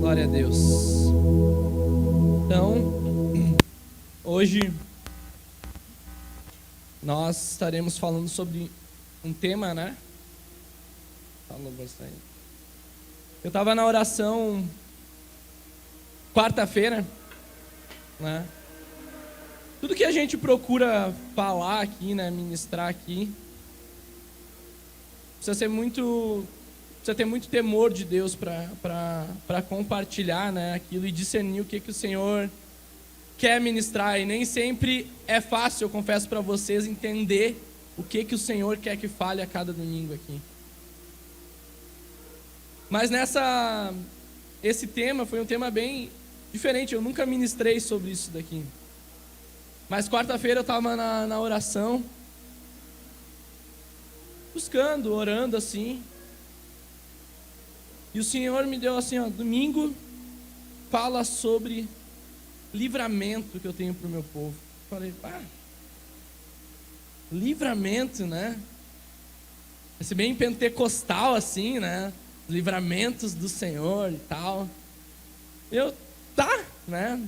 Glória a Deus. Então, hoje nós estaremos falando sobre um tema, né? Falou bastante. Eu estava na oração quarta-feira, né? Tudo que a gente procura falar aqui, né, ministrar aqui, precisa ter muito temor de Deus para compartilhar, né, aquilo e discernir o que o Senhor quer ministrar. E nem sempre é fácil, eu confesso para vocês, entender o que o Senhor quer que fale a cada domingo aqui. Mas esse tema foi um tema bem diferente, eu nunca ministrei sobre isso daqui. Mas quarta-feira eu estava na oração, buscando, orando assim. E o Senhor me deu assim, ó, domingo fala sobre livramento que eu tenho para o meu povo. Falei, livramento, né? Esse bem pentecostal assim, né? Livramentos do Senhor e tal. Né?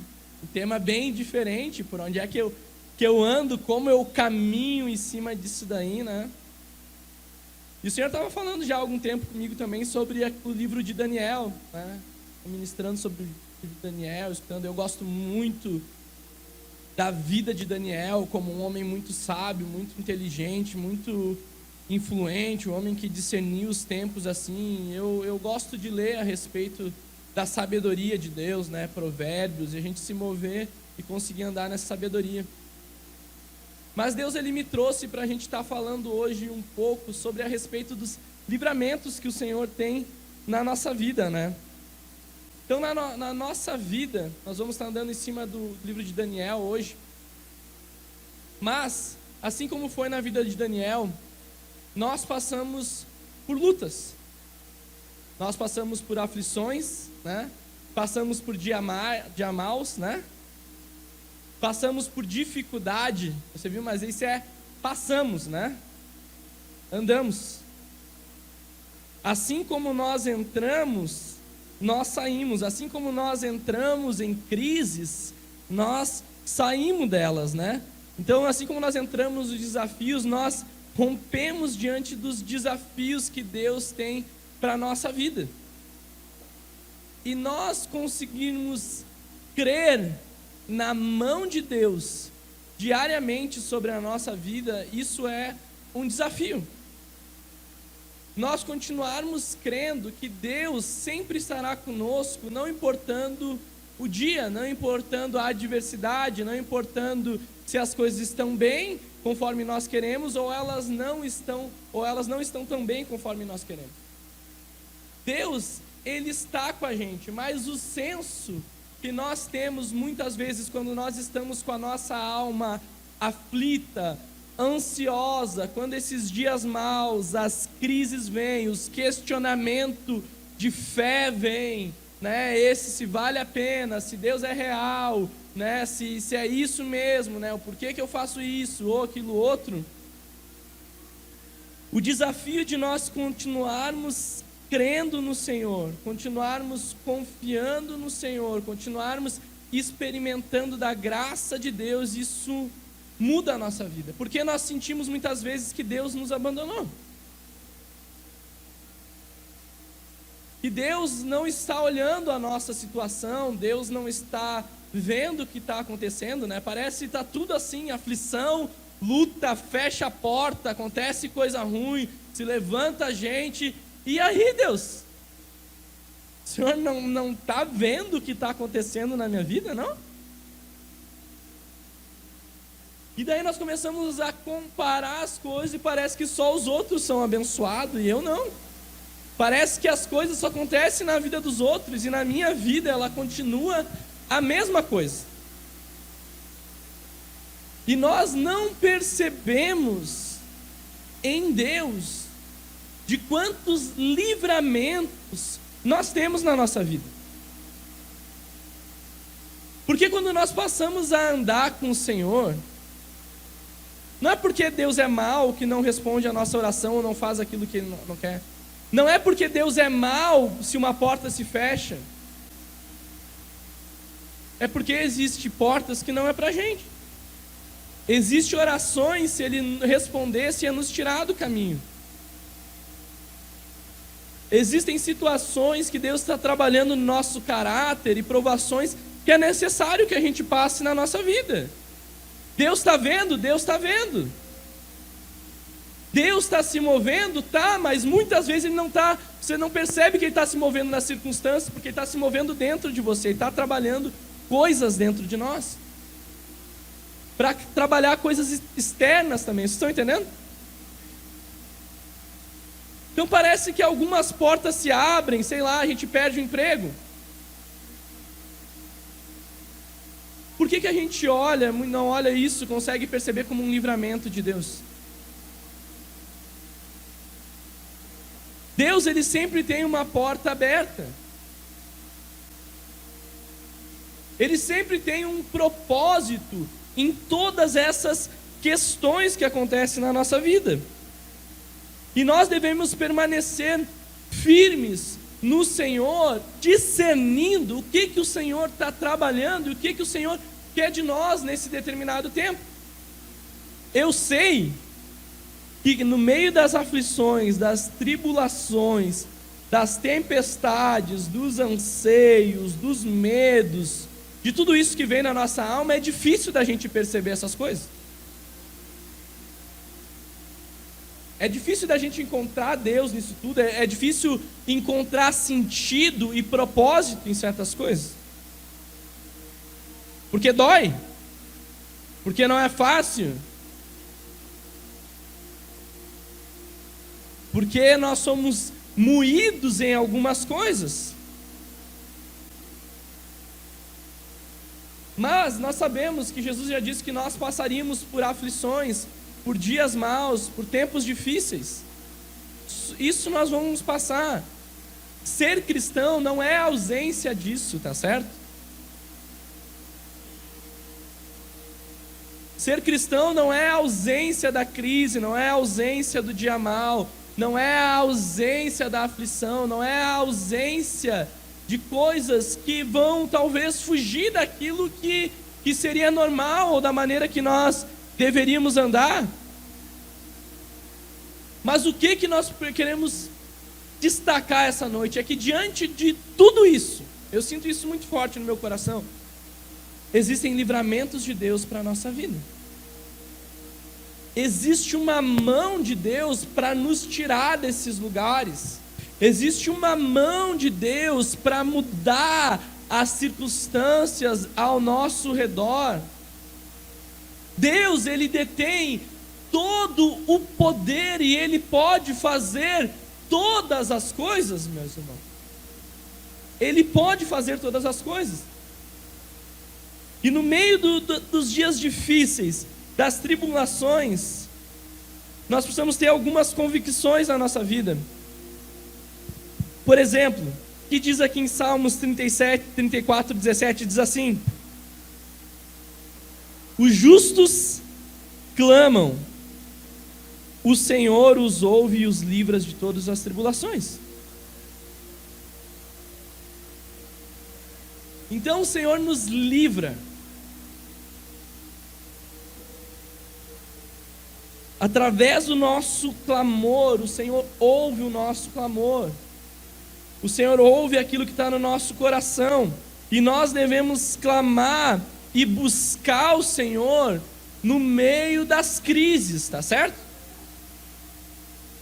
Um tema bem diferente, por onde é que eu ando, como eu caminho em cima disso daí, né? E o Senhor estava falando já há algum tempo comigo também sobre o livro de Daniel, né? Ministrando sobre o livro de Daniel, estudando. Eu gosto muito da vida de Daniel como um homem muito sábio, muito inteligente, muito influente, um homem que discerniu os tempos assim. Eu gosto de ler a respeito da sabedoria de Deus, né? Provérbios, e a gente se mover e conseguir andar nessa sabedoria. Mas Deus, Ele me trouxe para a gente estar falando hoje um pouco sobre a respeito dos livramentos que o Senhor tem na nossa vida, né? Então, na nossa vida, nós vamos estar andando em cima do livro de Daniel hoje. Mas, assim como foi na vida de Daniel, nós passamos por lutas. Nós passamos por aflições, né? Passamos por diamaus, né? Passamos por dificuldade, você viu, mas isso passamos, né? Andamos. Assim como nós entramos, nós saímos. Assim como nós entramos em crises, nós saímos delas, né? Então, assim como nós entramos nos desafios, nós rompemos diante dos desafios que Deus tem para a nossa vida. E nós conseguimos crer na mão de Deus diariamente sobre a nossa vida, isso é um desafio. Nós continuarmos crendo que Deus sempre estará conosco, não importando o dia, não importando a adversidade, não importando se as coisas estão bem conforme nós queremos ou elas não estão tão bem conforme nós queremos. Deus, Ele está com a gente, mas o senso que nós temos muitas vezes quando nós estamos com a nossa alma aflita, ansiosa, quando esses dias maus, as crises vêm, os questionamentos de fé vêm, né? Se vale a pena, se Deus é real, né? Se é isso mesmo, né? O porquê que eu faço isso ou aquilo outro. O desafio de nós continuarmos crendo no Senhor, continuarmos confiando no Senhor, continuarmos experimentando da graça de Deus, isso muda a nossa vida, porque nós sentimos muitas vezes que Deus nos abandonou, que Deus não está olhando a nossa situação, Deus não está vendo o que está acontecendo, né? Parece que está tudo assim, aflição, luta, fecha a porta, acontece coisa ruim, se levanta a gente. E aí, Deus? O Senhor não está vendo o que está acontecendo na minha vida, não? E daí nós começamos a comparar as coisas e parece que só os outros são abençoados e eu não. Parece que as coisas só acontecem na vida dos outros e na minha vida ela continua a mesma coisa. E nós não percebemos em Deus de quantos livramentos nós temos na nossa vida. Porque quando nós passamos a andar com o Senhor, não é porque Deus é mau que não responde a nossa oração ou não faz aquilo que Ele não quer. Não é porque Deus é mau se uma porta se fecha. é porque existem portas que não é para a gente. Existem orações, se Ele respondesse, ia nos tirar do caminho. Existem situações que Deus está trabalhando no nosso caráter e provações que é necessário que a gente passe na nossa vida. Deus está vendo? Deus está vendo. Deus está se movendo? Tá, mas muitas vezes Ele não está. Você não percebe que Ele está se movendo nas circunstâncias, porque Ele está se movendo dentro de você. Ele está trabalhando coisas dentro de nós. Para trabalhar coisas externas também. Vocês estão entendendo? Então parece que algumas portas se abrem, sei lá, a gente perde o emprego. Por que a gente não olha isso, consegue perceber como um livramento de Deus? Deus, Ele sempre tem uma porta aberta. Ele sempre tem um propósito em todas essas questões que acontecem na nossa vida. E nós devemos permanecer firmes no Senhor, discernindo o que o Senhor está trabalhando e o que o Senhor quer de nós nesse determinado tempo. Eu sei que no meio das aflições, das tribulações, das tempestades, dos anseios, dos medos, de tudo isso que vem na nossa alma, é difícil da gente perceber essas coisas. É difícil da gente encontrar Deus nisso tudo, é difícil encontrar sentido e propósito em certas coisas. Porque dói, porque não é fácil, porque nós somos moídos em algumas coisas. Mas nós sabemos que Jesus já disse que nós passaríamos por aflições, por dias maus, por tempos difíceis. Isso nós vamos passar. Ser cristão não é ausência disso, tá certo? Ser cristão não é ausência da crise, não é ausência do dia mau, não é a ausência da aflição, não é a ausência de coisas que vão talvez fugir daquilo que seria normal ou da maneira que nós deveríamos andar. Mas o que nós queremos destacar essa noite é que diante de tudo isso, eu sinto isso muito forte no meu coração, existem livramentos de Deus para a nossa vida. Existe uma mão de Deus para nos tirar desses lugares. Existe uma mão de Deus para mudar as circunstâncias ao nosso redor. Deus, Ele detém todo o poder e Ele pode fazer todas as coisas, meus irmãos. Ele pode fazer todas as coisas. E no meio dos dias difíceis, das tribulações, nós precisamos ter algumas convicções na nossa vida. Por exemplo, que diz aqui em Salmos 37, 34, 17, diz assim: os justos clamam, o Senhor os ouve e os livra de todas as tribulações. Então o Senhor nos livra. Através do nosso clamor, o Senhor ouve o nosso clamor. O Senhor ouve aquilo que está no nosso coração. E nós devemos clamar e buscar o Senhor no meio das crises, tá certo?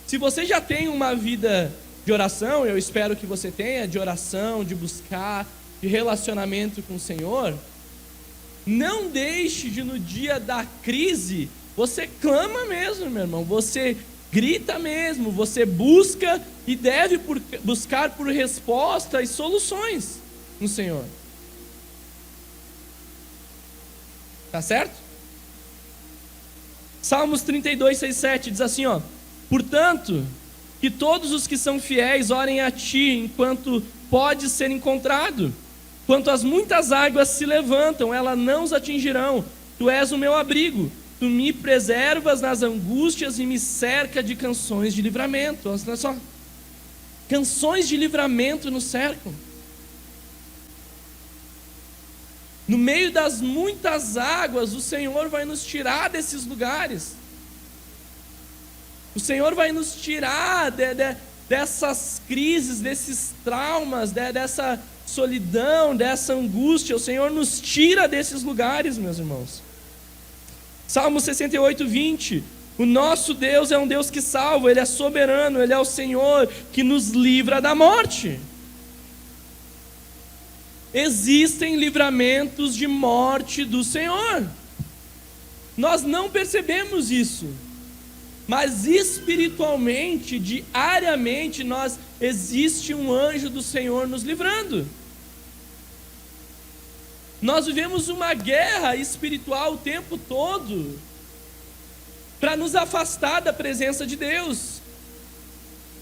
Se você já tem uma vida de oração, eu espero que você tenha, de oração, de buscar, de relacionamento com o Senhor, não deixe de no dia da crise, você clama mesmo, meu irmão, você grita mesmo, você busca e deve buscar por resposta e soluções no Senhor. Tá certo? Salmos 32, 6, 7 diz assim, ó: portanto, que todos os que são fiéis orem a ti, enquanto pode ser encontrado. Quanto as muitas águas se levantam, elas não os atingirão. Tu és o meu abrigo. Tu me preservas nas angústias e me cerca de canções de livramento. Olha só. Canções de livramento nos cercam. No meio das muitas águas, o Senhor vai nos tirar desses lugares. O Senhor vai nos tirar dessas crises, desses traumas, dessa solidão, dessa angústia. O Senhor nos tira desses lugares, meus irmãos. Salmo 68, 20. O nosso Deus é um Deus que salva, Ele é soberano, Ele é o Senhor que nos livra da morte. Existem livramentos de morte do Senhor. Nós não percebemos isso, mas espiritualmente, diariamente, existe um anjo do Senhor nos livrando. Nós vivemos uma guerra espiritual o tempo todo para nos afastar da presença de Deus.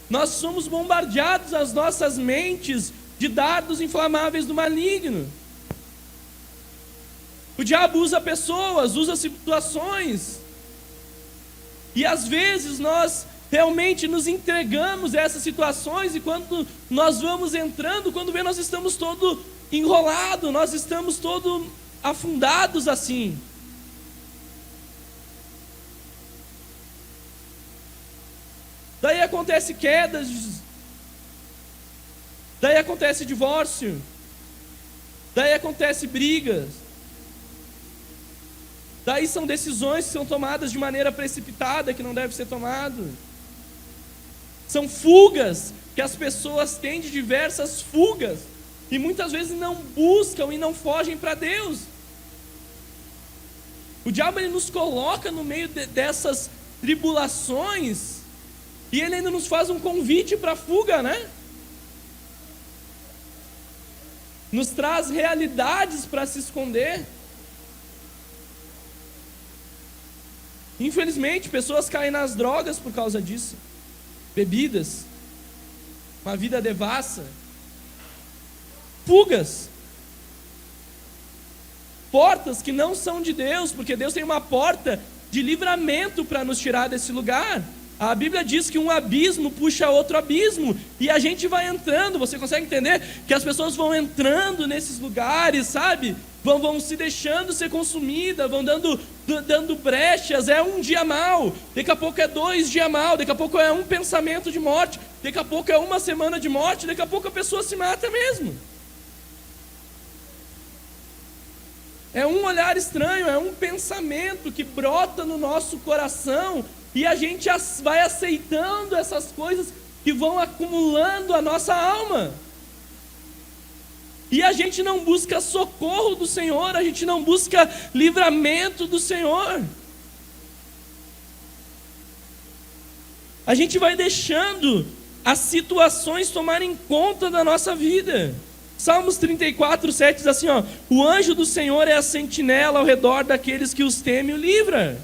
Nós somos bombardeados as nossas mentes de dardos inflamáveis do maligno. O diabo usa pessoas, usa situações, e às vezes nós realmente nos entregamos a essas situações, e quando nós vamos entrando, quando vê, nós estamos todo enrolados, nós estamos todo afundados assim. Daí acontece quedas, daí acontece divórcio, daí acontece brigas, daí são decisões que são tomadas de maneira precipitada, que não deve ser tomado. São fugas que as pessoas têm, de diversas fugas, e muitas vezes não buscam e não fogem para Deus. O diabo, ele nos coloca no meio dessas tribulações, e ele ainda nos faz um convite para fuga, né? Nos traz realidades para se esconder. Infelizmente, pessoas caem nas drogas por causa disso. Bebidas, uma vida devassa, fugas, portas que não são de Deus, porque Deus tem uma porta de livramento para nos tirar desse lugar. A Bíblia diz que um abismo puxa outro abismo, e a gente vai entrando. Você consegue entender que as pessoas vão entrando nesses lugares, sabe? Vão se deixando ser consumidas, vão dando brechas. É um dia mal, daqui a pouco é 2 dias mal, daqui a pouco é um pensamento de morte, daqui a pouco é uma semana de morte, daqui a pouco a pessoa se mata mesmo. É um olhar estranho, é um pensamento que brota no nosso coração, e a gente vai aceitando essas coisas que vão acumulando a nossa alma. E a gente não busca socorro do Senhor, a gente não busca livramento do Senhor. A gente vai deixando as situações tomarem conta da nossa vida. Salmos 34, 7 diz assim, ó: o anjo do Senhor é a sentinela ao redor daqueles que os temem e o livra.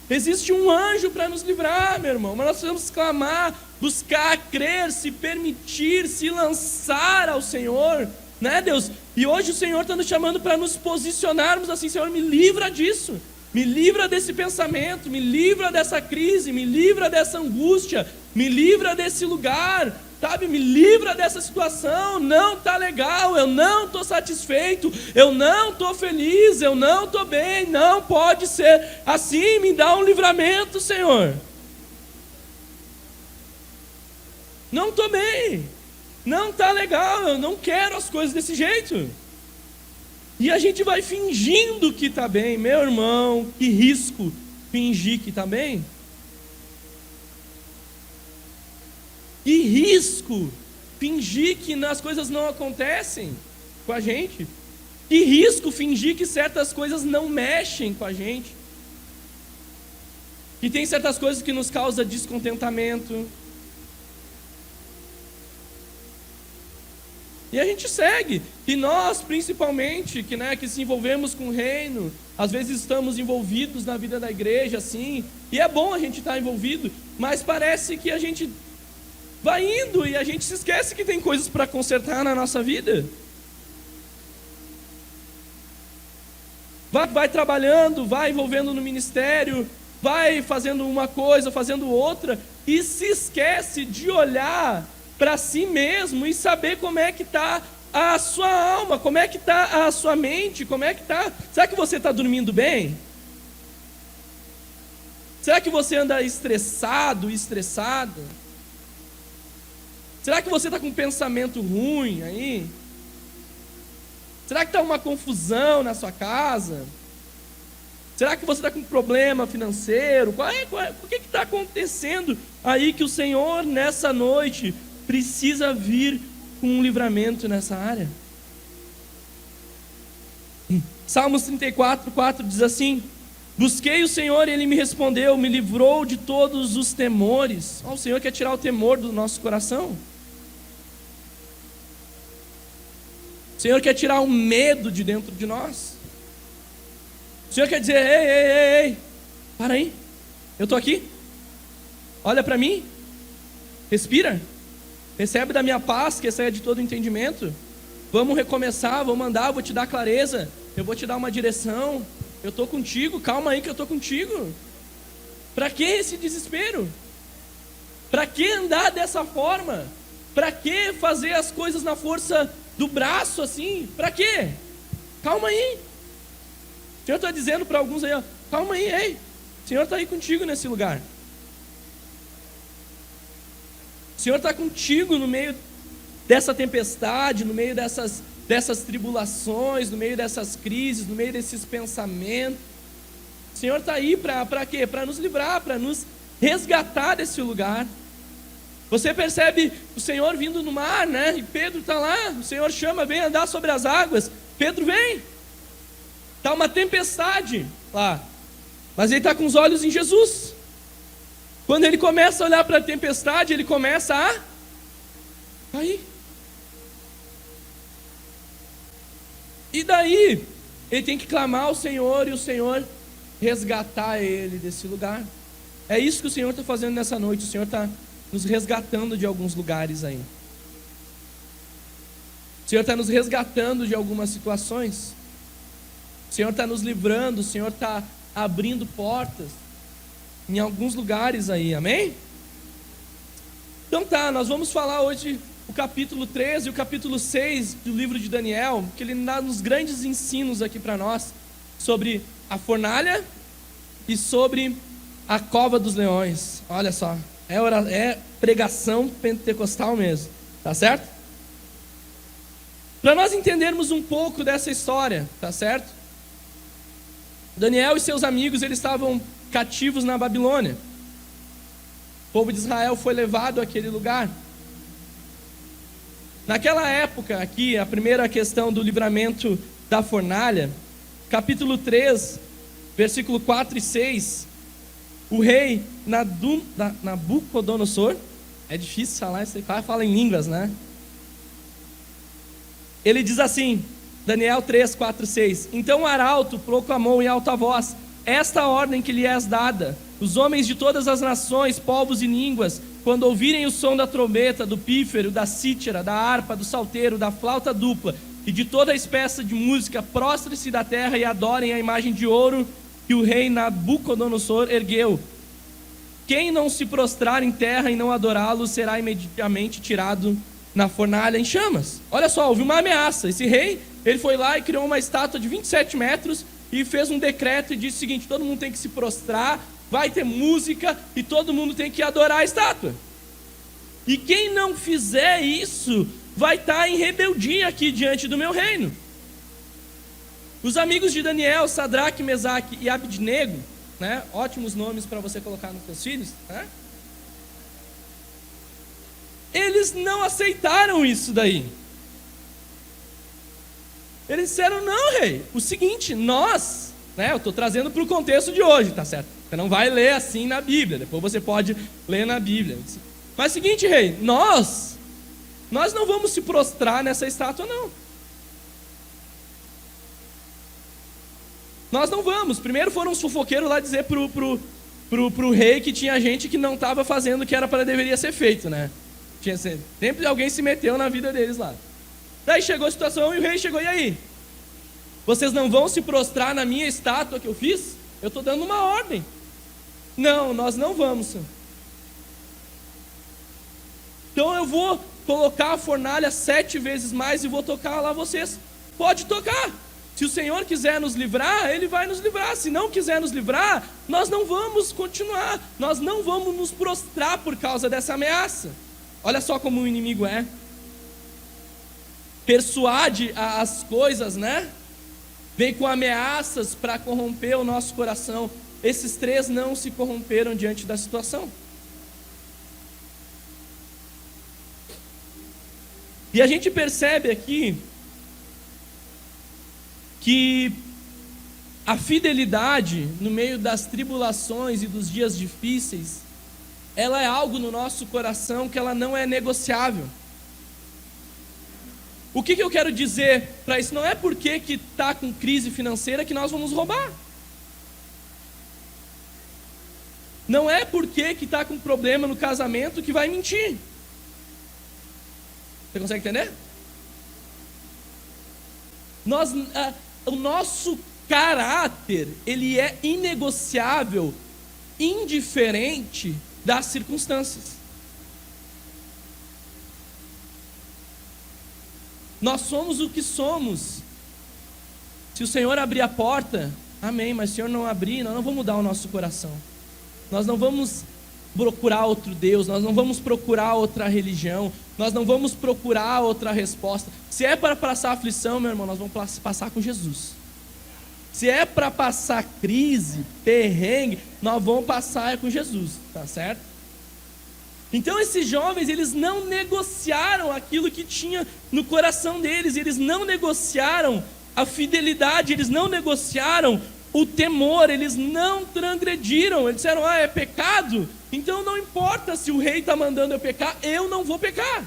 Existe um anjo para nos livrar, meu irmão, mas nós precisamos clamar, buscar, crer, se permitir, se lançar ao Senhor, né, Deus? E hoje o Senhor está nos chamando para nos posicionarmos assim: Senhor, me livra disso, me livra desse pensamento, me livra dessa crise, me livra dessa angústia, me livra desse lugar, sabe? Me livra dessa situação, não está legal, eu não estou satisfeito, eu não estou feliz, eu não estou bem, não pode ser assim, me dá um livramento, Senhor. Não estou bem, não está legal, eu não quero as coisas desse jeito. E a gente vai fingindo que está bem. Meu irmão, que risco fingir que está bem. Que risco fingir que as coisas não acontecem com a gente. Que risco fingir que certas coisas não mexem com a gente. Que tem certas coisas que nos causam descontentamento. E a gente segue. E nós, principalmente, que se envolvemos com o reino, às vezes estamos envolvidos na vida da igreja, assim, e é bom a gente estar envolvido, mas parece que a gente vai indo e a gente se esquece que tem coisas para consertar na nossa vida. Vai trabalhando, vai envolvendo no ministério, vai fazendo uma coisa, fazendo outra, e se esquece de olhar para si mesmo e saber como é que está a sua alma, como é que está a sua mente, como é que está? Será que você está dormindo bem? Será que você anda estressado, estressada? Será que você está com um pensamento ruim aí? Será que está uma confusão na sua casa? Será que você está com um problema financeiro? O que está acontecendo aí que o Senhor nessa noite precisa vir com um livramento nessa área? Salmos 34:4 diz assim: busquei o Senhor e Ele me respondeu, me livrou de todos os temores. O Senhor quer tirar o temor do nosso coração. O Senhor quer tirar o medo de dentro de nós. O Senhor quer dizer: ei, para aí, eu estou aqui, olha para mim, respira, recebe da minha paz, que excede de todo entendimento. Vamos recomeçar, vamos andar, vou te dar clareza, eu vou te dar uma direção, eu estou contigo, calma aí que eu estou contigo. Para que esse desespero? Para que andar dessa forma? Para que fazer as coisas na força do braço assim? Para quê? Calma aí. O Senhor está dizendo para alguns aí, ó, calma aí, ei, o Senhor está aí contigo nesse lugar. O Senhor está contigo no meio dessa tempestade, no meio dessas tribulações, no meio dessas crises, no meio desses pensamentos. O Senhor está aí para quê? Para nos livrar, para nos resgatar desse lugar. Você percebe o Senhor vindo no mar, né? E Pedro está lá, o Senhor chama, vem andar sobre as águas. Pedro vem. Está uma tempestade lá, mas ele está com os olhos em Jesus. Quando ele começa a olhar para a tempestade, ele começa a cair. E daí, ele tem que clamar ao Senhor e o Senhor resgatar ele desse lugar. É isso que o Senhor está fazendo nessa noite. O Senhor está nos resgatando de alguns lugares aí. O Senhor está nos resgatando de algumas situações. O Senhor está nos livrando, o Senhor está abrindo portas em alguns lugares aí, amém? Então tá, nós vamos falar hoje o capítulo 13 e o capítulo 6 do livro de Daniel, que ele dá uns grandes ensinos aqui para nós, sobre a fornalha e sobre a cova dos leões. Olha só, é pregação pentecostal mesmo, tá certo? Para nós entendermos um pouco dessa história, tá certo? Daniel e seus amigos, eles estavam cativos na Babilônia. O povo de Israel foi levado àquele lugar. Naquela época aqui, a primeira questão do livramento da fornalha, capítulo 3, versículo 4 e 6, o rei Nabucodonosor, é difícil falar isso aí, fala em línguas, né? Ele diz assim, Daniel 3, 4 e 6, então o arauto proclamou em alta voz, esta ordem que lhe és dada, os homens de todas as nações, povos e línguas, quando ouvirem o som da trombeta, do pífaro, da cítara, da harpa, do salteiro, da flauta dupla e de toda a espécie de música, prostrem-se da terra e adorem a imagem de ouro que o rei Nabucodonosor ergueu. Quem não se prostrar em terra e não adorá-lo será imediatamente tirado na fornalha em chamas. Olha só, houve uma ameaça. Esse rei, ele foi lá e criou uma estátua de 27 metros e fez um decreto e disse o seguinte, todo mundo tem que se prostrar, vai ter música e todo mundo tem que adorar a estátua. E quem não fizer isso vai estar em rebeldia aqui diante do meu reino. Os amigos de Daniel, Sadraque, Mesaque e Abidnego, né? Ótimos nomes para você colocar nos seus filhos, né? Eles não aceitaram isso daí. Eles disseram, não, rei, o seguinte, nós, né, eu estou trazendo para o contexto de hoje, tá certo? Você não vai ler assim na Bíblia, depois você pode ler na Bíblia. Mas é o seguinte, rei, nós não vamos se prostrar nessa estátua, não. Nós não vamos. Primeiro foram os fofoqueiros lá dizer pro rei que tinha gente que não estava fazendo o que era para deveria ser feito, né? Sempre alguém se meteu na vida deles lá. Daí chegou a situação e o rei chegou, e aí? Vocês não vão se prostrar na minha estátua que eu fiz? Eu estou dando uma ordem. Não, nós não vamos, senhor. Então eu vou colocar a fornalha 7 vezes mais e vou tocar lá vocês. Pode tocar. Se o Senhor quiser nos livrar, Ele vai nos livrar. Se não quiser nos livrar, nós não vamos continuar. Nós não vamos nos prostrar por causa dessa ameaça. Olha só como o inimigo é. Persuade as coisas, né? Vem com ameaças para corromper o nosso coração. Esses 3 não se corromperam diante da situação. E a gente percebe aqui que a fidelidade no meio das tribulações e dos dias difíceis, ela é algo no nosso coração que ela não é negociável. O que eu quero dizer para isso? Não é porque que está com crise financeira que nós vamos roubar. Não é porque que está com problema no casamento que vai mentir. Você consegue entender? O nosso caráter, ele é inegociável, indiferente das circunstâncias. Nós somos o que somos. Se o Senhor abrir a porta, amém, mas se o Senhor não abrir, nós não vamos mudar o nosso coração. Nós não vamos procurar outro Deus, nós não vamos procurar outra religião, nós não vamos procurar outra resposta. Se é para passar aflição, meu irmão, nós vamos passar com Jesus. Se é para passar crise, perrengue, nós vamos passar com Jesus, tá certo? Então esses jovens, eles não negociaram aquilo que tinha no coração deles, eles não negociaram a fidelidade, eles não negociaram o temor, eles não transgrediram, eles disseram, é pecado, então não importa se o rei está mandando eu pecar, eu não vou pecar.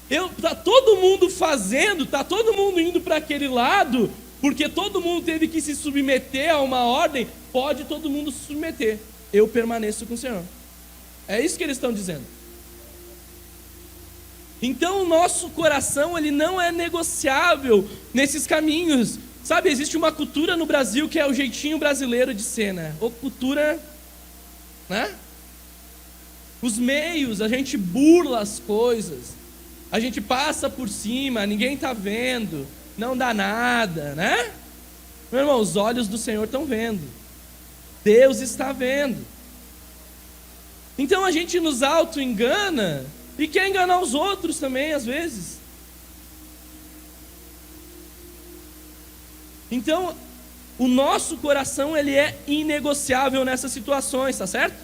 Está todo mundo fazendo, está todo mundo indo para aquele lado, porque todo mundo teve que se submeter a uma ordem, pode todo mundo se submeter, eu permaneço com o Senhor. É isso que eles estão dizendo. Então o nosso coração, ele não é negociável nesses caminhos. Sabe, existe uma cultura no Brasil que é o jeitinho brasileiro de ser, né? Ou cultura, né? Os meios, a gente burla as coisas, a gente passa por cima, ninguém está vendo, não dá nada, né? Meu irmão, os olhos do Senhor estão vendo, Deus está vendo. Então a gente nos auto-engana e quer enganar os outros também, às vezes. Então, o nosso coração, ele é inegociável nessas situações, tá certo?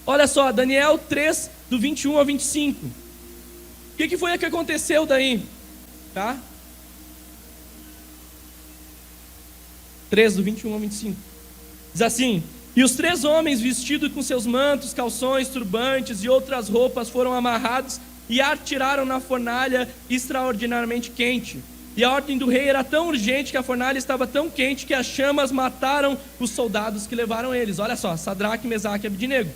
Olha só, Daniel 3, do 21 ao 25. O que foi que aconteceu daí? Tá? 3, do 21 ao 25. Diz assim: e os 3 homens vestidos com seus mantos, calções, turbantes e outras roupas foram amarrados e atiraram na fornalha extraordinariamente quente. E a ordem do rei era tão urgente que a fornalha estava tão quente que as chamas mataram os soldados que levaram eles. Olha só, Sadraque, Mesaque e Abednego,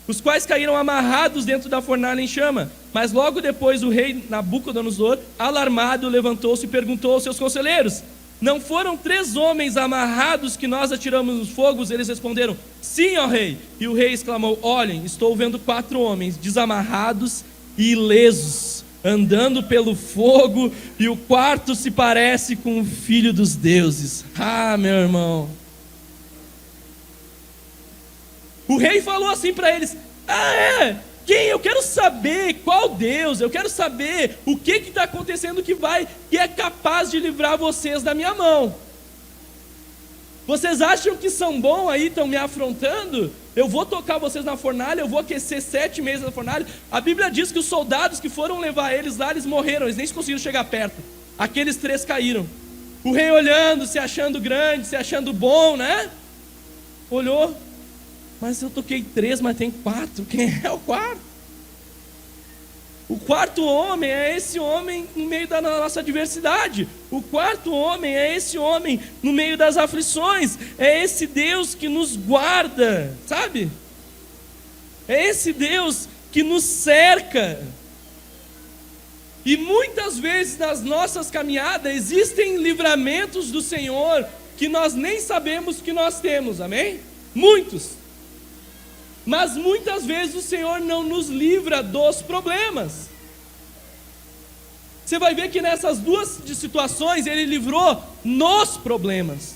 os quais caíram amarrados dentro da fornalha em chama. Mas logo depois o rei Nabucodonosor, alarmado, levantou-se e perguntou aos seus conselheiros: não foram 3 homens amarrados que nós atiramos nos fogos? Eles responderam: sim, ó rei. E o rei exclamou: olhem, estou vendo 4 homens desamarrados e ilesos, andando pelo fogo, e o quarto se parece com o filho dos deuses. Ah, meu irmão. O rei falou assim para eles: quem? Eu quero saber qual Deus, eu quero saber o que está acontecendo que é capaz de livrar vocês da minha mão. Vocês acham que são bons aí, estão me afrontando? Eu vou tocar vocês na fornalha, eu vou aquecer 7 meses na fornalha. A Bíblia diz que os soldados que foram levar eles lá, eles morreram, eles nem conseguiram chegar perto. Aqueles 3 caíram. O rei olhando, se achando grande, se achando bom, né? Olhou: mas eu toquei 3, mas tem 4. Quem é o quarto? O quarto homem é esse homem no meio da nossa adversidade. O quarto homem é esse homem no meio das aflições. É esse Deus que nos guarda, sabe? É esse Deus que nos cerca. E muitas vezes nas nossas caminhadas existem livramentos do Senhor que nós nem sabemos que nós temos, amém? Muitos. Mas muitas vezes o Senhor não nos livra dos problemas. Você vai ver que nessas duas situações Ele livrou nos problemas.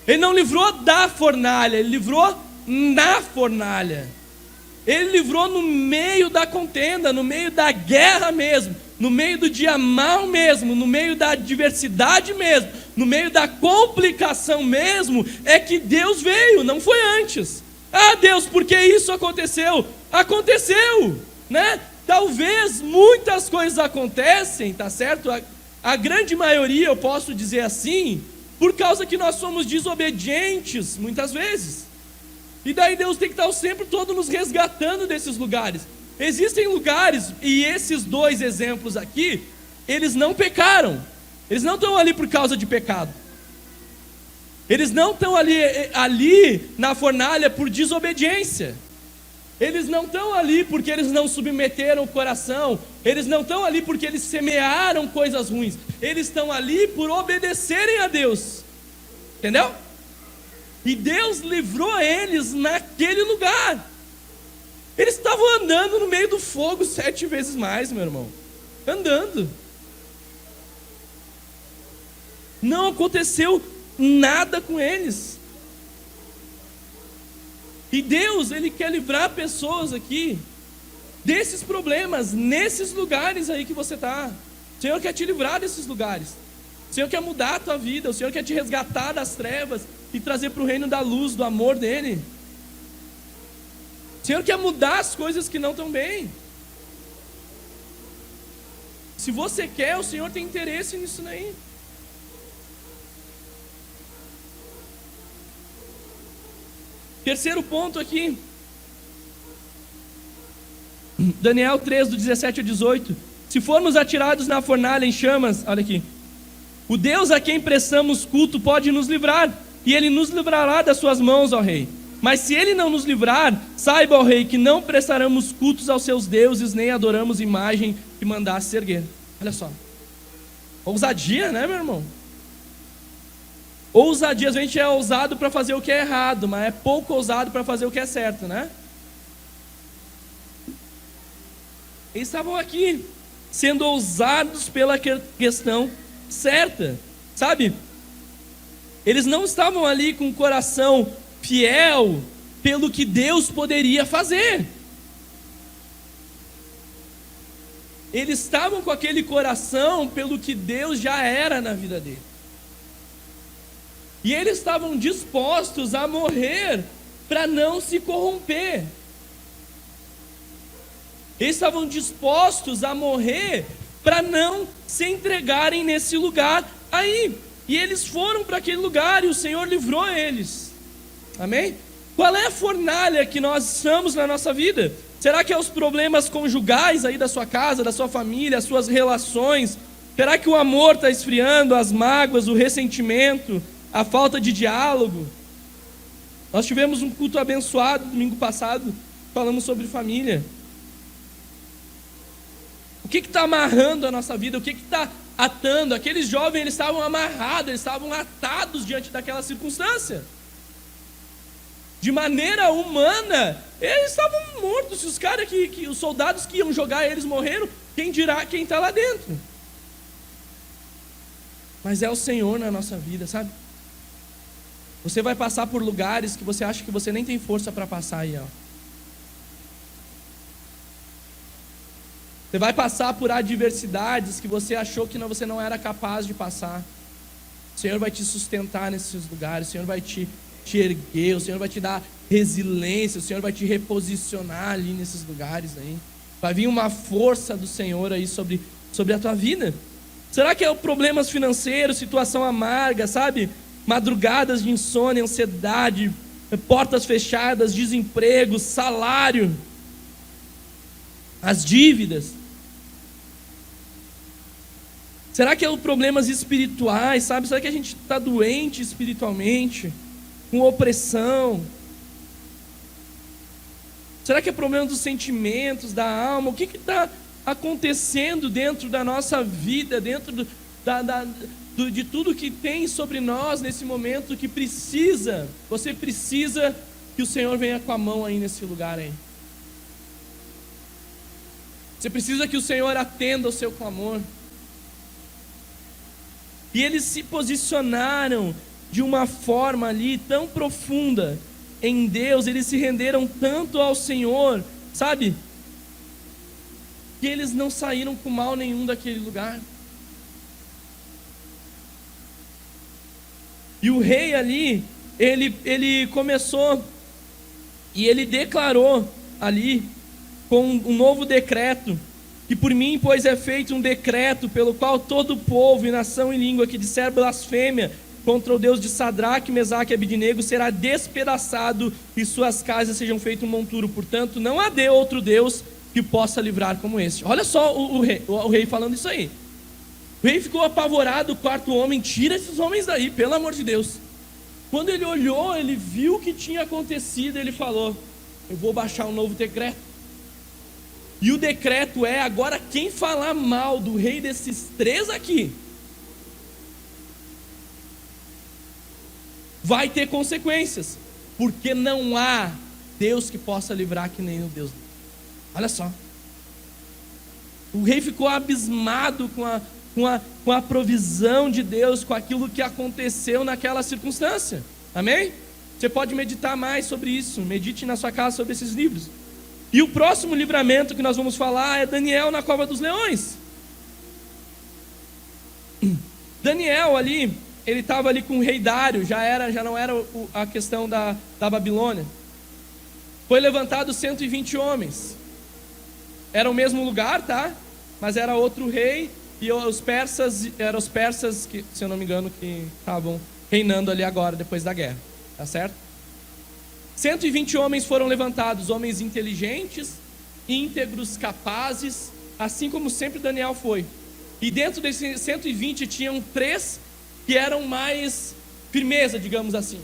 Ele não livrou da fornalha, Ele livrou na fornalha. Ele livrou no meio da contenda, no meio da guerra mesmo, no meio do dia mal mesmo, no meio da adversidade mesmo, no meio da complicação mesmo, é que Deus veio, não foi antes. Ah, Deus, por que isso aconteceu? Aconteceu, né? Talvez muitas coisas acontecem, tá certo? A grande maioria, eu posso dizer assim, por causa que nós somos desobedientes, muitas vezes. E daí Deus tem que estar o tempo todo nos resgatando desses lugares. Existem lugares, e esses dois exemplos aqui, eles não pecaram. Eles não estão ali por causa de pecado. Eles não estão ali na fornalha por desobediência. Eles não estão ali porque eles não submeteram o coração. Eles não estão ali porque eles semearam coisas ruins. Eles estão ali por obedecerem a Deus. Entendeu? E Deus livrou eles naquele lugar. Eles estavam andando no meio do fogo 7 vezes mais, meu irmão. Andando. Não aconteceu nada com eles. E Deus, Ele quer livrar pessoas aqui desses problemas, nesses lugares aí que você está. O Senhor quer te livrar desses lugares. O Senhor quer mudar a tua vida. O Senhor quer te resgatar das trevas e trazer para o reino da luz, do amor dEle. O Senhor quer mudar as coisas que não estão bem. Se você quer, o Senhor tem interesse nisso aí. Terceiro ponto aqui, Daniel 3, do 17 ao 18. Se formos atirados na fornalha em chamas, olha aqui, o Deus a quem prestamos culto pode nos livrar, e Ele nos livrará das suas mãos, ó rei. Mas se Ele não nos livrar, saiba, ó rei, que não prestaremos cultos aos seus deuses, nem adoramos imagem que mandasse erguer. Olha só, ousadia, né, meu irmão? Ousadia, a gente é ousado para fazer o que é errado, mas é pouco ousado para fazer o que é certo, né? Eles estavam aqui, sendo ousados pela questão certa, sabe? Eles não estavam ali com o coração fiel pelo que Deus poderia fazer. Eles estavam com aquele coração pelo que Deus já era na vida dele. E eles estavam dispostos a morrer para não se corromper. Eles estavam dispostos a morrer para não se entregarem nesse lugar aí. E eles foram para aquele lugar e o Senhor livrou eles. Amém? Qual é a fornalha que nós estamos na nossa vida? Será que é os problemas conjugais aí da sua casa, da sua família, as suas relações? Será que o amor está esfriando, as mágoas, o ressentimento, a falta de diálogo? Nós tivemos um culto abençoado domingo passado, falamos sobre família. O que está amarrando a nossa vida? O que está atando? Aqueles jovens, eles estavam amarrados, eles estavam atados diante daquela circunstância. De maneira humana, eles estavam mortos. Os caras os soldados que iam jogar eles morreram, quem dirá quem está lá dentro? Mas é o Senhor na nossa vida, sabe? Você vai passar por lugares que você acha que você nem tem força para passar aí, ó. Você vai passar por adversidades que você achou que você não era capaz de passar. O Senhor vai te sustentar nesses lugares, o Senhor vai te erguer, o Senhor vai te dar resiliência, o Senhor vai te reposicionar ali nesses lugares aí. Vai vir uma força do Senhor aí sobre a tua vida. Será que é problemas financeiros, situação amarga, sabe? Madrugadas de insônia, ansiedade, portas fechadas, desemprego, salário, as dívidas? Será que é problemas espirituais, sabe? Será que a gente está doente espiritualmente, com opressão? Será que é problema dos sentimentos, da alma? O que está acontecendo dentro da nossa vida, dentro de tudo que tem sobre nós nesse momento que você precisa que o Senhor venha com a mão aí nesse lugar aí. Você precisa que o Senhor atenda o seu clamor. E eles se posicionaram de uma forma ali tão profunda em Deus, eles se renderam tanto ao Senhor, sabe? Que eles não saíram com mal nenhum daquele lugar. E o rei ali, ele começou e ele declarou ali com um novo decreto, que por mim, pois é feito um decreto pelo qual todo povo e nação e língua que disser blasfêmia contra o Deus de Sadraque, Mesaque e Abidnego será despedaçado e suas casas sejam feitas um monturo. Portanto, não há outro Deus que possa livrar como este. Olha só o rei falando isso aí. O rei ficou apavorado, o quarto homem, tira esses homens daí, pelo amor de Deus. Quando ele olhou, ele viu o que tinha acontecido, ele falou: eu vou baixar um novo decreto. E o decreto é: agora quem falar mal do rei desses três aqui vai ter consequências, porque não há Deus que possa livrar que nem o Deus dele. Olha só. O rei ficou abismado com a provisão de Deus, com aquilo que aconteceu naquela circunstância. Amém? Você pode meditar mais sobre isso, medite na sua casa sobre esses livros. E o próximo livramento que nós vamos falar é Daniel na cova dos leões. Daniel ali, ele estava ali com o rei Dário, já não era a questão da Babilônia. Foi levantado 120 homens. Era o mesmo lugar, tá? Mas era outro rei, e eram os persas que, se eu não me engano, que estavam reinando ali agora, depois da guerra. Tá certo? 120 homens foram levantados, homens inteligentes, íntegros, capazes, assim como sempre Daniel foi. E dentro desses 120 tinham 3 que eram mais firmeza, digamos assim.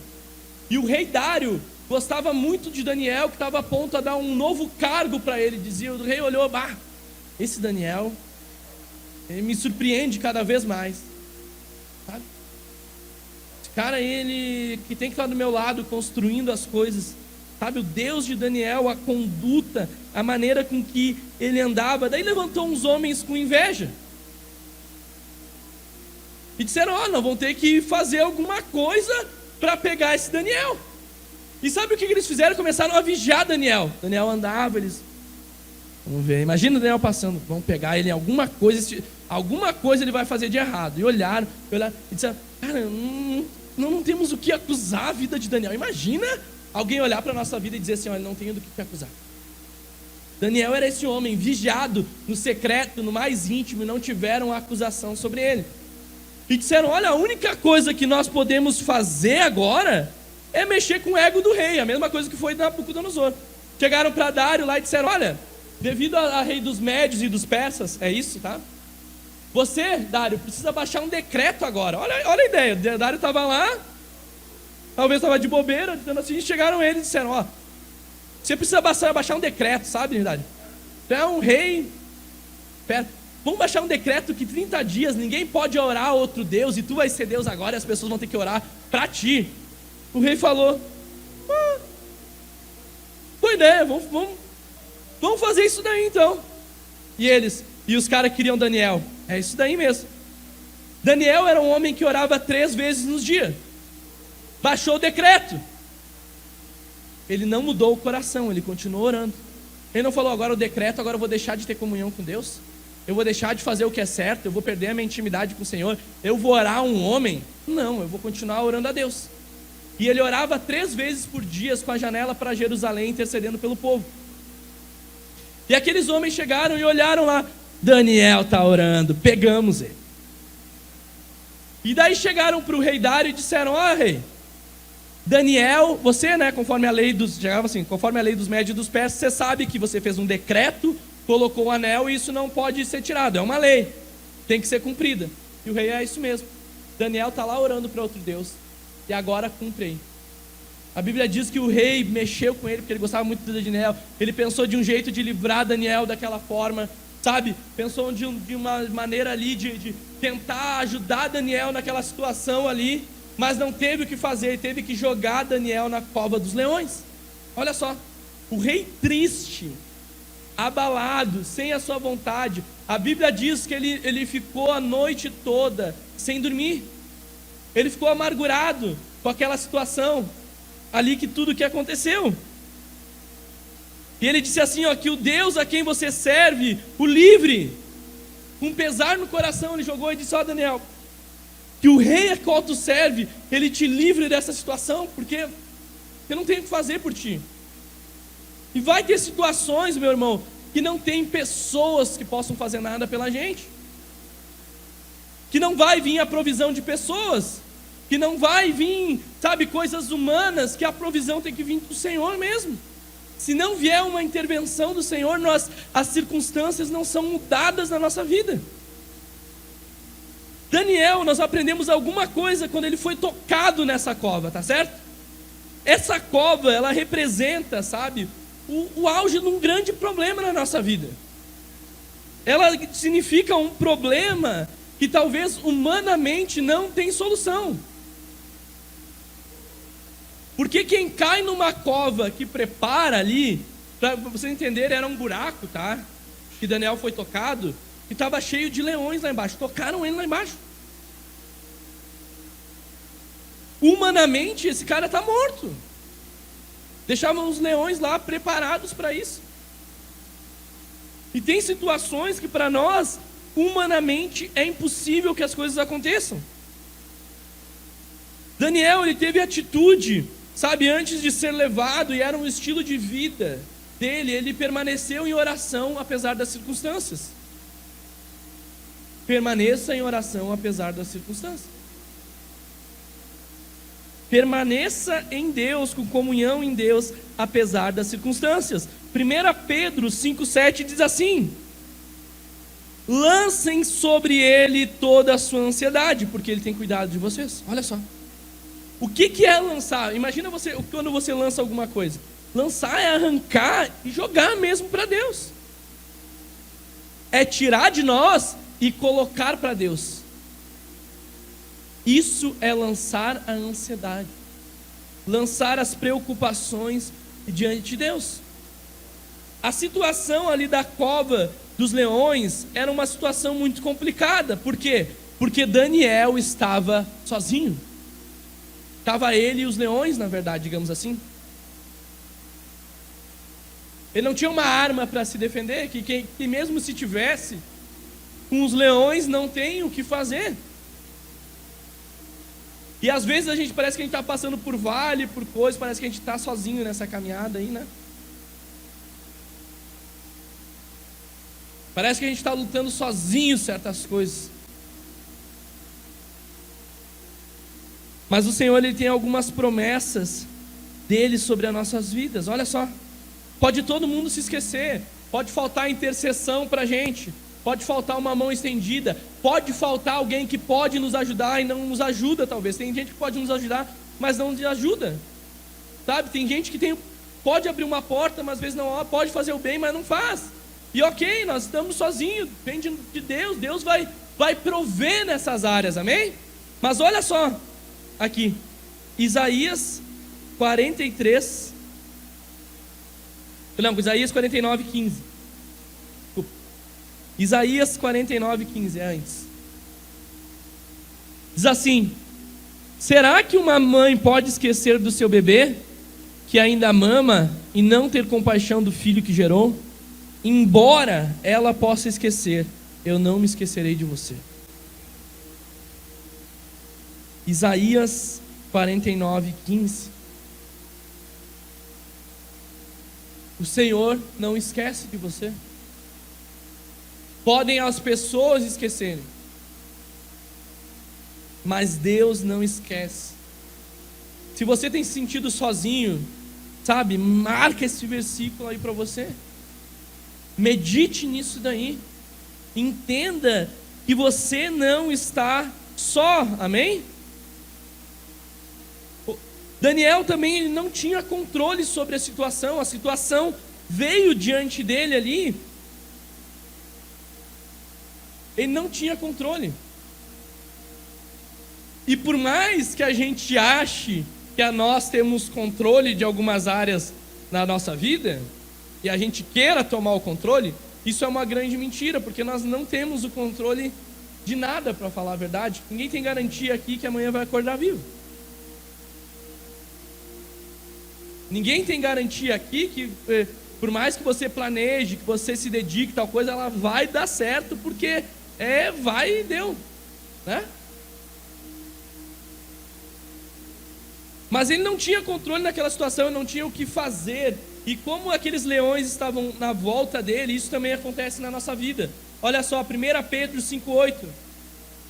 E o rei Dário gostava muito de Daniel, que estava a ponto a dar um novo cargo para ele. Dizia, o rei olhou: bah, esse Daniel, ele me surpreende cada vez mais. Sabe? Cara, ele que tem que estar do meu lado construindo as coisas, sabe? O Deus de Daniel, a conduta, a maneira com que ele andava. Daí levantou uns homens com inveja e disseram: ó, nós vamos ter que fazer alguma coisa para pegar esse Daniel. E sabe o que eles fizeram? Começaram a vigiar Daniel. Daniel andava, eles... Vamos ver, imagina Daniel passando, vamos pegar ele em alguma coisa ele vai fazer de errado. E olharam e disseram: cara, não temos o que acusar a vida de Daniel. Imagina alguém olhar para a nossa vida e dizer assim: olha, não tenho do que acusar. Daniel era esse homem vigiado no secreto, no mais íntimo, e não tiveram acusação sobre ele. E disseram: olha, a única coisa que nós podemos fazer agora é mexer com o ego do rei, a mesma coisa que foi Nabucodonosor. Chegaram para Dário lá e disseram: olha, devido a rei dos médios e dos persas, é isso, tá? Você, Dário, precisa baixar um decreto agora. Olha a ideia. Dário estava lá, talvez estava de bobeira, dizendo assim. Chegaram eles e disseram: ó, você precisa baixar um decreto, sabe, Dário? Tu é um rei. Vamos baixar um decreto que 30 dias ninguém pode orar a outro Deus, e tu vai ser Deus agora, e as pessoas vão ter que orar para ti. O rei falou: boa ideia, vamos fazer isso daí então. E os caras queriam Daniel. É isso daí mesmo. Daniel era um homem que orava 3 vezes no dia. Baixou o decreto. Ele não mudou o coração, ele continuou orando. Ele não falou: agora o decreto, agora eu vou deixar de ter comunhão com Deus, eu vou deixar de fazer o que é certo, eu vou perder a minha intimidade com o Senhor, eu vou orar um homem. Não, eu vou continuar orando a Deus. E ele orava 3 vezes por dia com a janela para Jerusalém, intercedendo pelo povo. E aqueles homens chegaram e olharam lá: Daniel está orando, pegamos ele. E daí chegaram para o rei Dário e disseram: ó, rei, Daniel, você, né, conforme a lei dos médios e dos persas, você sabe que você fez um decreto, colocou um anel, e isso não pode ser tirado, é uma lei, tem que ser cumprida. E o rei: é isso mesmo, Daniel está lá orando para outro Deus, e agora cumpre. A Bíblia diz que o rei mexeu com ele, porque ele gostava muito de Daniel. Ele pensou de um jeito de livrar Daniel daquela forma, sabe? Pensou de uma maneira ali de tentar ajudar Daniel naquela situação ali, mas não teve o que fazer, teve que jogar Daniel na cova dos leões. Olha só, o rei triste, abalado, sem a sua vontade. A Bíblia diz que ele ficou a noite toda sem dormir. Ele ficou amargurado com aquela situação ali, que tudo que aconteceu. E ele disse assim, ó, que o Deus a quem você serve o livre. Com pesar no coração ele jogou e disse, ó, Daniel, que o rei a qual tu serve, ele te livre dessa situação, porque eu não tenho o que fazer por ti. E vai ter situações, meu irmão, que não tem pessoas que possam fazer nada pela gente, que não vai vir a provisão de pessoas, que não vai vir, sabe, coisas humanas, que a provisão tem que vir do Senhor mesmo. Se não vier uma intervenção do Senhor, as circunstâncias não são mudadas na nossa vida. Daniel, nós aprendemos alguma coisa quando ele foi tocado nessa cova, tá certo? Essa cova, ela representa, sabe, o auge de um grande problema na nossa vida. Ela significa um problema que talvez humanamente não tem solução. Porque quem cai numa cova que prepara ali, para vocês entenderem, era um buraco, tá? Que Daniel foi tocado, e estava cheio de leões lá embaixo. Tocaram ele lá embaixo. Humanamente, esse cara está morto. Deixavam os leões lá preparados para isso. E tem situações que para nós, humanamente, é impossível que as coisas aconteçam. Daniel, ele teve atitude, sabe, antes de ser levado, e era um estilo de vida dele, ele permaneceu em oração apesar das circunstâncias. Permaneça em oração apesar das circunstâncias. Permaneça em Deus, com comunhão em Deus, apesar das circunstâncias. 1 Pedro 5,7 diz assim: lancem sobre ele toda a sua ansiedade, porque ele tem cuidado de vocês. Olha só. O que é lançar? Imagina você, quando você lança alguma coisa. Lançar é arrancar e jogar mesmo para Deus. É tirar de nós e colocar para Deus. Isso é lançar a ansiedade. Lançar as preocupações diante de Deus. A situação ali da cova dos leões era uma situação muito complicada. Por quê? Porque Daniel estava sozinho. Estava ele e os leões, na verdade, digamos assim. Ele não tinha uma arma para se defender, que mesmo se tivesse, com os leões não tem o que fazer. E às vezes a gente parece que a gente está passando por vale, por coisas, parece que a gente está sozinho nessa caminhada aí, né? Parece que a gente está lutando sozinho certas coisas. Mas o Senhor, ele tem algumas promessas dele sobre as nossas vidas. Olha só, pode todo mundo se esquecer, pode faltar intercessão para a gente, pode faltar uma mão estendida, pode faltar alguém que pode nos ajudar e não nos ajuda talvez. Tem gente que pode nos ajudar, mas não nos ajuda, sabe? Tem gente que pode abrir uma porta, mas às vezes não pode fazer o bem, mas não faz. E ok, nós estamos sozinhos, depende de Deus, Deus vai prover nessas áreas, amém? Mas olha só, aqui, Isaías 43, não, Isaías 49, 15. Desculpa. Isaías 49, 15, é antes. Diz assim: será que uma mãe pode esquecer do seu bebê, que ainda mama, e não ter compaixão do filho que gerou? Embora ela possa esquecer, eu não me esquecerei de você. Isaías 49, 15. O Senhor não esquece de você. Podem as pessoas esquecerem, mas Deus não esquece. Se você tem se sentido sozinho, sabe, marca esse versículo aí para você. Medite nisso daí. Entenda que você não está só, amém? Daniel também, ele não tinha controle sobre a situação veio diante dele ali, ele não tinha controle. E por mais que a gente ache que nós temos controle de algumas áreas na nossa vida, e a gente queira tomar o controle, isso é uma grande mentira, porque nós não temos o controle de nada, para falar a verdade. Ninguém tem garantia aqui que amanhã vai acordar vivo. Ninguém tem garantia aqui que, por mais que você planeje, que você se dedique, tal coisa, ela vai dar certo, porque vai e deu, né? Mas ele não tinha controle naquela situação, ele não tinha o que fazer. E como aqueles leões estavam na volta dele, isso também acontece na nossa vida. Olha só, 1 Pedro 5,8.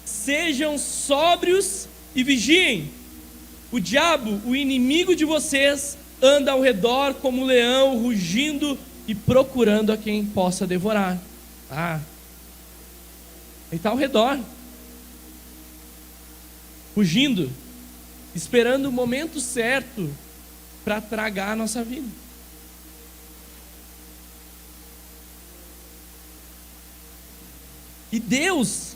Sejam sóbrios e vigiem. O diabo, o inimigo de vocês, anda ao redor como um leão, rugindo e procurando a quem possa devorar. Ele está ao redor, rugindo, esperando o momento certo para tragar a nossa vida. E Deus,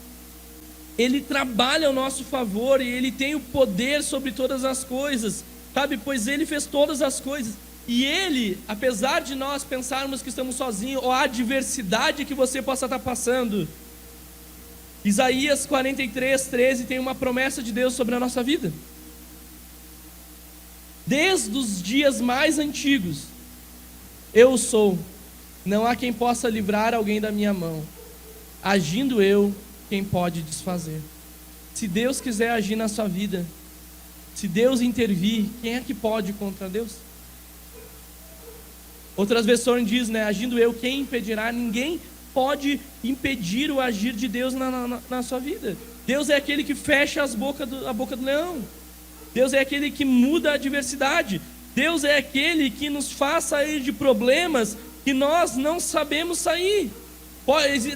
Ele trabalha ao nosso favor, e Ele tem o poder sobre todas as coisas, sabe? Pois Ele fez todas as coisas. E Ele, apesar de nós pensarmos que estamos sozinhos, ou a adversidade que você possa estar passando, Isaías 43:13 tem uma promessa de Deus sobre a nossa vida. Desde os dias mais antigos, eu sou, não há quem possa livrar alguém da minha mão. Agindo eu, quem pode desfazer? Se Deus quiser agir na sua vida, se Deus intervir, quem é que pode contra Deus? Outras versões diz, agindo eu, quem impedirá? Ninguém pode impedir o agir de Deus na sua vida. Deus é aquele que fecha a boca do leão. Deus é aquele que muda a adversidade. Deus é aquele que nos faz sair de problemas que nós não sabemos sair.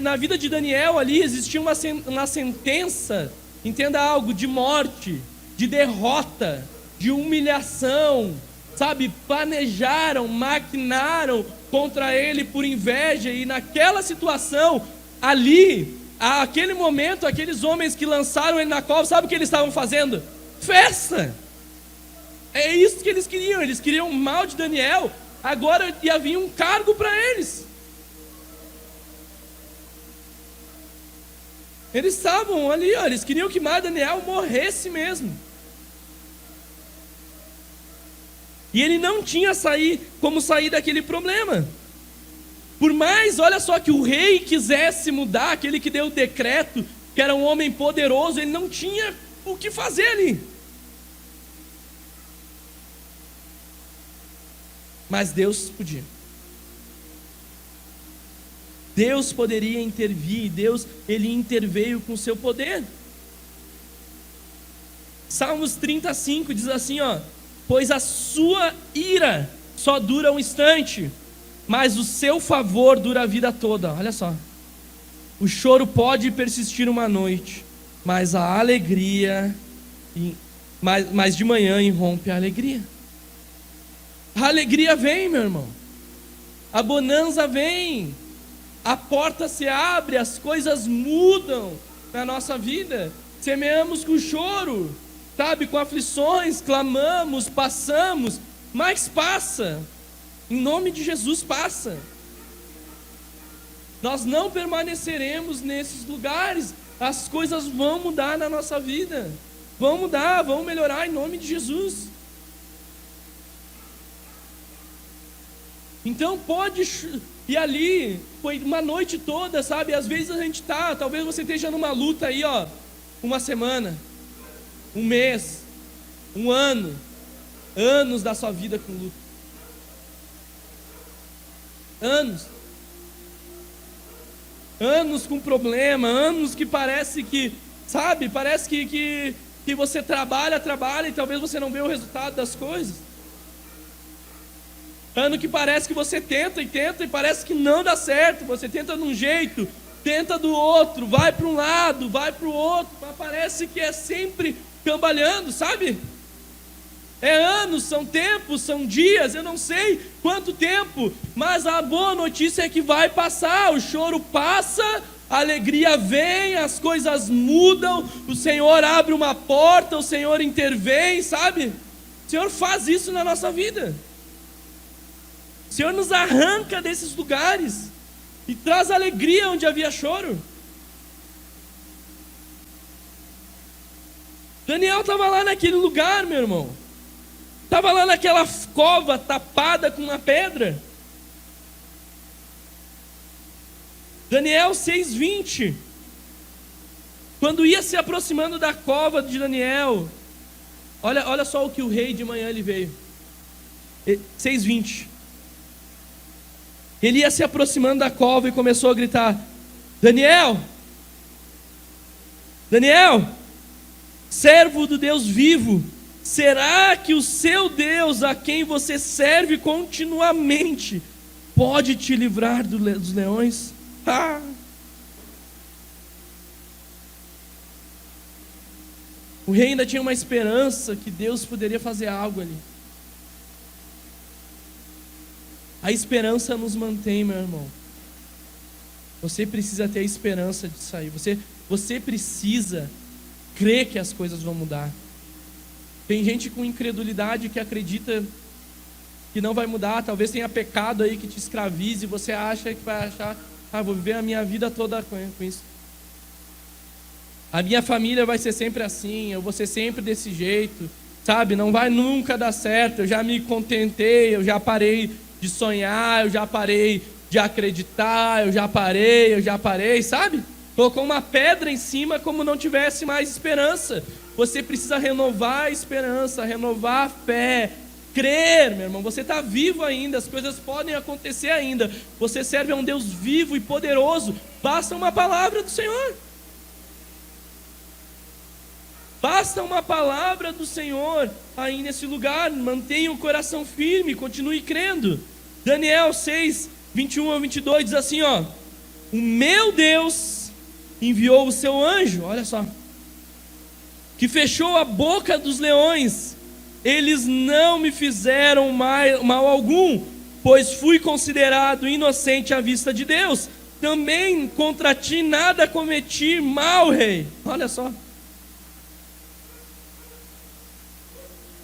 Na vida de Daniel ali existia uma sentença, entenda algo, de morte, de derrota, de humilhação, sabe? Planejaram, maquinaram contra ele por inveja, e naquela situação, ali, aquele momento, aqueles homens que lançaram ele na cova, sabe o que eles estavam fazendo? Festa! É isso que eles queriam o mal de Daniel, agora ia vir um cargo para eles. Eles estavam ali, eles queriam que Daniel morresse mesmo. E ele não tinha como sair daquele problema. Por mais, olha só, que o rei quisesse mudar, aquele que deu o decreto, que era um homem poderoso, ele não tinha o que fazer ali. Mas Deus podia. Deus poderia intervir, Deus, Ele interveio com o seu poder. Salmos 35 diz assim, pois a sua ira só dura um instante, mas o seu favor dura a vida toda. Olha só, o choro pode persistir uma noite, mas a alegria, mas de manhã irrompe a alegria. A alegria vem, meu irmão, a bonança vem, a porta se abre, as coisas mudam na nossa vida. Semeamos com choro, sabe, com aflições, clamamos, passamos, mas passa, em nome de Jesus passa. Nós não permaneceremos nesses lugares, as coisas vão mudar na nossa vida, vão mudar, vão melhorar em nome de Jesus. Então e ali, foi uma noite toda, sabe? Às vezes a gente talvez você esteja numa luta aí, uma semana, um mês, um ano, anos da sua vida com luta. Anos com problema, anos que parece que, sabe? Parece que você trabalha e talvez você não vê o resultado das coisas. Ano que parece que você tenta e parece que não dá certo. Você tenta de um jeito, tenta do outro, vai para um lado, vai para o outro, mas parece que é sempre cambalhando, sabe? É anos, são tempos, são dias, eu não sei quanto tempo, mas a boa notícia é que vai passar, o choro passa, a alegria vem, as coisas mudam, o Senhor abre uma porta, o Senhor intervém, sabe? O Senhor faz isso na nossa vida. O Senhor nos arranca desses lugares e traz alegria onde havia choro. Daniel estava lá naquele lugar, meu irmão. Estava lá naquela cova tapada com uma pedra. Daniel 6:20. Quando ia se aproximando da cova de Daniel, olha só o que o rei de manhã ele veio. 6:20. Ele ia se aproximando da cova e começou a gritar: Daniel, Daniel, servo do Deus vivo, será que o seu Deus, a quem você serve continuamente, pode te livrar dos leões? Ah! O rei ainda tinha uma esperança que Deus poderia fazer algo ali. A esperança nos mantém, meu irmão. Você precisa ter a esperança de sair. Você precisa crer que as coisas vão mudar. Tem gente com incredulidade que acredita que não vai mudar. Talvez tenha pecado aí que te escravize. Você acha que vai achar: vou viver a minha vida toda com isso. A minha família vai ser sempre assim, eu vou ser sempre desse jeito, sabe? Não vai nunca dar certo. Eu já me contentei, eu já parei de sonhar, eu já parei de acreditar, eu já parei, sabe? Colocou uma pedra em cima como não tivesse mais esperança. Você precisa renovar a esperança, renovar a fé, crer, meu irmão. Você está vivo ainda, as coisas podem acontecer ainda. Você serve a um Deus vivo e poderoso. Basta uma palavra do Senhor. Basta uma palavra do Senhor aí nesse lugar. Mantenha o coração firme, continue crendo. Daniel 6:21-22 diz assim, ó: o meu Deus enviou o seu anjo, olha só, que fechou a boca dos leões. Eles não me fizeram mal algum, pois fui considerado inocente à vista de Deus. Também contra ti nada cometi mal, rei. Olha só.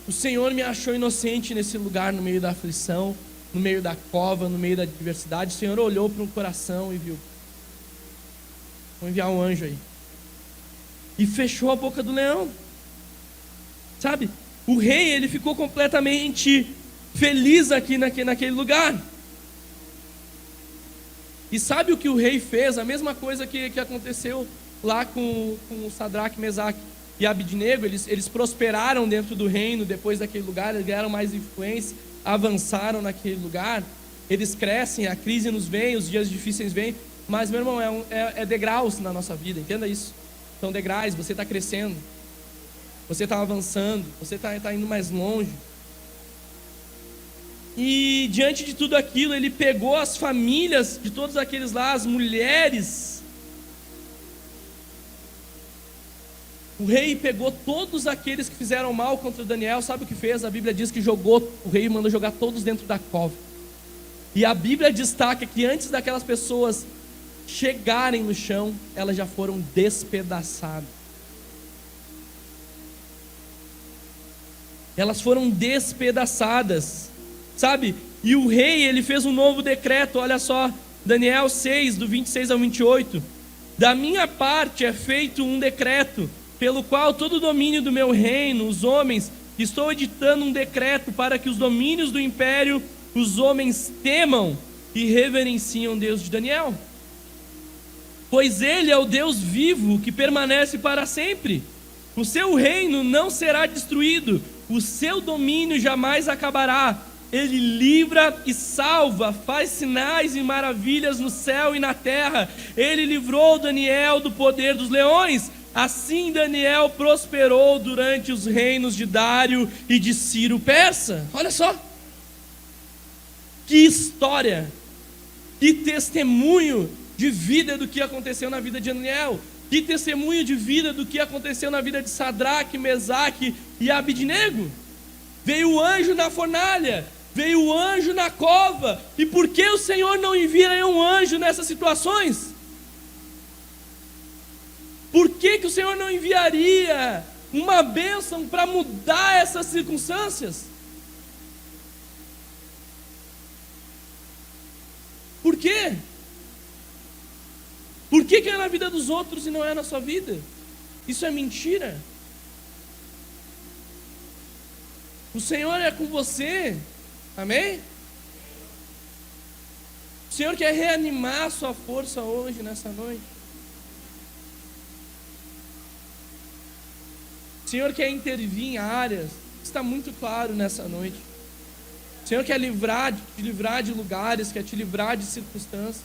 O Senhor me achou inocente nesse lugar, no meio da aflição, no meio da cova, no meio da adversidade. O Senhor olhou para um coração e viu: vou enviar um anjo aí. E fechou a boca do leão. Sabe? O rei, ele ficou completamente feliz aqui naquele lugar. E sabe o que o rei fez? A mesma coisa que aconteceu lá com Sadraque, Mesaque e Abidnego. Eles prosperaram dentro do reino depois daquele lugar. Eles ganharam mais influência, avançaram naquele lugar. Eles crescem, a crise nos vem, os dias difíceis vêm. Mas, meu irmão, é degraus na nossa vida, entenda isso. São degraus, você está crescendo, você está avançando, você está indo mais longe. E diante de tudo aquilo, ele pegou as famílias de todos aqueles lá, as mulheres. O rei pegou todos aqueles que fizeram mal contra Daniel. Sabe o que fez? A Bíblia diz que o rei mandou jogar todos dentro da cova. E a Bíblia destaca que antes daquelas pessoas chegarem no chão, elas já foram despedaçadas. Elas foram despedaçadas, sabe? E o rei, ele fez um novo decreto. Olha só, Daniel 6, do 26 ao 28. Da minha parte é feito um decreto, pelo qual todo o domínio do meu reino, os homens, estou editando um decreto para que os domínios do império, os homens temam e reverenciam Deus de Daniel. Pois ele é o Deus vivo que permanece para sempre. O seu reino não será destruído, o seu domínio jamais acabará. Ele livra e salva, faz sinais e maravilhas no céu e na terra. Ele livrou Daniel do poder dos leões. Assim Daniel prosperou durante os reinos de Dário e de Ciro Persa. Olha só, que história, que testemunho de vida do que aconteceu na vida de Daniel. Que testemunho de vida do que aconteceu na vida de Sadraque, Mesaque e Abidnego. Veio o anjo na fornalha, veio o anjo na cova. E por que o Senhor não envia um anjo nessas situações? Por que o Senhor não enviaria uma bênção para mudar essas circunstâncias? quê? Por que é na vida dos outros e não é na sua vida? Isso é mentira. O Senhor é com você. Amém? O Senhor quer reanimar a sua força hoje, nessa noite. O Senhor quer intervir em áreas. Está muito claro nessa noite. O Senhor quer te livrar de lugares, quer te livrar de circunstâncias.